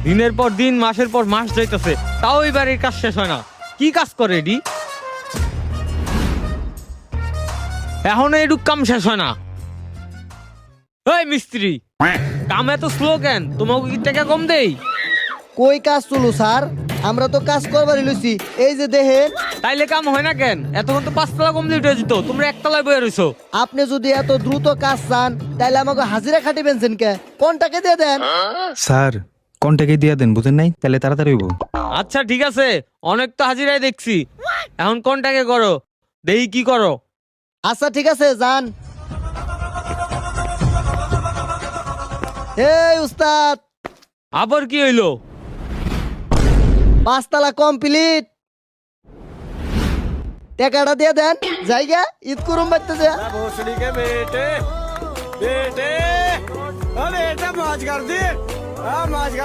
দিনের পর দিন মাসের পর মাস যাইতেছে, তাও এই বাড়ির কাজ শেষ হয় না। কি কাজ করে এডি? এখনো এডুক কাম শেষ হয় না। এই মিস্ত্রি, কাম এত স্লো কেন? তোমাকে কি টাকা কম দেই? কই কাজ চলো স্যার, আমরা তো কাজ করবারই লইছি। এই যে দেখেন, তাইলে কাম হয় না কেন? এতক্ষণ তো 5 তলা কমপ্লিট হয়ে যেত, তোমরা 1 তলায় বয়ে রইছো। আপনি যদি এত দ্রুত কাজ চান তাহলে আমাকে হাজিরা খাটিবেন কে? কোনটাকে দিয়ে দেন। স্যার কন্টাকে দিয়ে দেন, বুঝেন নাই? তাহলে তাড়াতাড়ি হইব। আচ্ছা ঠিক আছে, অনেক তো হাজিরাই দেখছি, এখন কোনটাকে করো, দেখি কি করো। আচ্ছা ঠিক আছে, যান। এই উস্তাদ, আবার কি হইলো? 5 তলা কমপ্লিট। টাকাটা দিয়ে দেন, জায়গা ঈদ করুম বাড়তেছে। भोसड़ी के बेटे बेटे, ओ बेटा मौज कर दी, मौज कर